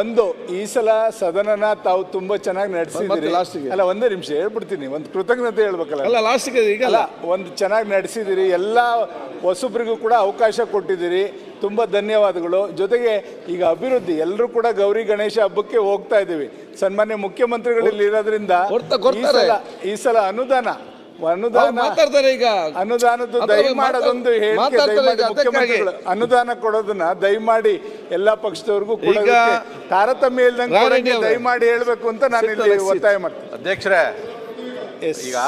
ಒಂದು ಈ ಸಲ ಸದನನ ತಾವು ತುಂಬಾ ಚೆನ್ನಾಗಿ ನಡೆಸಿದಿರಿ. ಲಾಸ್ಟಿಗೆ ಅಲ್ಲ ಒಂದೇ ನಿಮಿಷ ಹೇಳ್ಬಿಡ್ತೀನಿ, ಒಂದು ಕೃತಜ್ಞತೆ ಹೇಳ್ಬೇಕಲ್ಲ. ಅಲ್ಲ ಲಾಸ್ಟಿಗೆ ಈಗ ಅಲ್ಲ ಒಂದು ಚೆನ್ನಾಗಿ ನಡೆಸಿದಿರಿ, ಎಲ್ಲ ಹೊಸಬ್ರಿಗೂ ಕೂಡ ಅವಕಾಶ ಕೊಟ್ಟಿದ್ದೀರಿ, ತುಂಬ ಧನ್ಯವಾದಗಳು. ಜೊತೆಗೆ ಈಗ ಅಭಿವೃದ್ಧಿ ಎಲ್ಲರೂ ಕೂಡ ಗೌರಿ ಗಣೇಶ ಹಬ್ಬಕ್ಕೆ ಹೋಗ್ತಾ ಇದ್ದೀವಿ. ಸನ್ಮಾನ್ಯ ಮುಖ್ಯಮಂತ್ರಿಗಳು ಇಲ್ಲಿ ಇರೋದ್ರಿಂದ ಈ ಸಲ ಮಾತಾಡ್ತಾರೆ. ಈಗ ಅನುದಾನದ ದಯಮಾಡೋದೊಂದು ಮುಖ್ಯಮಂತ್ರಿಗಳು ಅನುದಾನ ಕೊಡೋದನ್ನ ದಯಮಾಡಿ ಎಲ್ಲಾ ಪಕ್ಷದವ್ರಿಗೂ ಕೂಡ ತಾರತಮ್ಯ ಇಲ್ದಂಗೆ ದಯಮಾಡಿ ಹೇಳ್ಬೇಕು ಅಂತ ನಾನು ಇಲ್ಲಿ ಒತ್ತಾಯ ಮಾಡ್ತೀನಿ. ಅಧ್ಯಕ್ಷರೇ, ಈಗ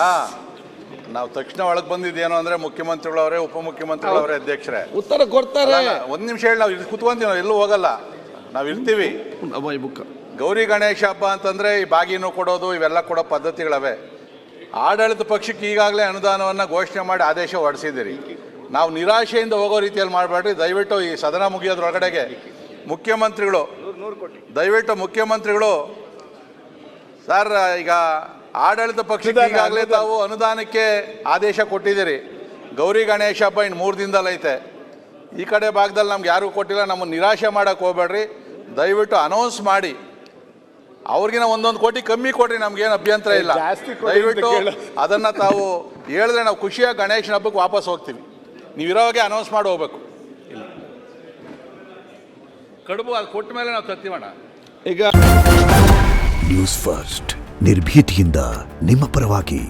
ನಾವು ತಕ್ಷಣ ಒಳಗೆ ಬಂದಿದ್ದೇನೋ ಅಂದ್ರೆ ಮುಖ್ಯಮಂತ್ರಿಗಳವರೇ, ಉಪಮುಖ್ಯಮಂತ್ರಿಗಳವರೇ ಅಧ್ಯಕ್ಷರೇ ಉತ್ತರ ಕೊಡ್ತಾರೆ. ಒಂದ್ ನಿಮಿಷ ಹೇಳಿ, ನಾವು ಇಲ್ಲಿ ಕುತ್ಕೊಂತೀವಿ, ನಾವು ಎಲ್ಲೂ ಹೋಗಲ್ಲ, ನಾವು ಇರ್ತೀವಿ. ಗೌರಿ ಗಣೇಶ ಹಬ್ಬ ಅಂತಂದ್ರೆ ಈ ಬಾಗಿನೂ ಕೊಡೋದು ಇವೆಲ್ಲ ಕೊಡೋ ಪದ್ಧತಿಗಳವೆ. ಆಡಳಿತ ಪಕ್ಷಕ್ಕೆ ಈಗಾಗಲೇ ಅನುದಾನವನ್ನು ಘೋಷಣೆ ಮಾಡಿ ಆದೇಶ ಹೊರಡಿಸಿದ್ದೀರಿ. ನಾವು ನಿರಾಶೆಯಿಂದ ಹೋಗೋ ರೀತಿಯಲ್ಲಿ ಮಾಡಬೇಡ್ರಿ. ದಯವಿಟ್ಟು ಈ ಸದನ ಮುಗಿಯೋದ್ರೊಳಗಡೆಗೆ ಮುಖ್ಯಮಂತ್ರಿಗಳು ಸರ್, ಈಗ ಆಡಳಿತ ಪಕ್ಷಕ್ಕೆ ಈಗಾಗಲೇ ತಾವು ಅನುದಾನಕ್ಕೆ ಆದೇಶ ಕೊಟ್ಟಿದ್ದೀರಿ. ಗೌರಿ ಗಣೇಶ ಹಬ್ಬ ಇನ್ನು 3 ದಿನದಲ್ಲಿ ಐತೆ. ಈ ಕಡೆ ಭಾಗದಲ್ಲಿ ನಮ್ಗೆ ಯಾರಿಗೂ ಕೊಟ್ಟಿಲ್ಲ. ನಮ್ಮನ್ನು ನಿರಾಶೆ ಮಾಡೋಕ್ಕೆ ಹೋಗ್ಬೇಡ್ರಿ. ದಯವಿಟ್ಟು ಅನೌನ್ಸ್ ಮಾಡಿ ಅವ್ರಿಗಿನ 1 ಕೋಟಿ ಕಮ್ಮಿ ಕೊಡ್ರಿ, ನಮ್ಗೇನು ಅಭ್ಯಂತರ ಇಲ್ಲ. ದಯವಿಟ್ಟು ಅದನ್ನು ತಾವು ಹೇಳಿದ್ರೆ ನಾವು ಖುಷಿಯಾಗಿ ಗಣೇಶನ ಹಬ್ಬಕ್ಕೆ ವಾಪಸ್ ಹೋಗ್ತೀವಿ. ನೀವು ಇರೋವಾಗೆ ಅನೌನ್ಸ್ ಮಾಡಿ ಹೋಗ್ಬೇಕು. ಕಡುಬು ಅದು ಕೊಟ್ಟ ಮೇಲೆ ನಾವು ತರ್ತೀವಣ್ಣ. ಈಗ ನ್ಯೂಸ್ ಫಸ್ಟ್ ನಿರ್ಭೀತಿಯಿಂದ ನಿಮ್ಮ ಪರವಾಗಿ.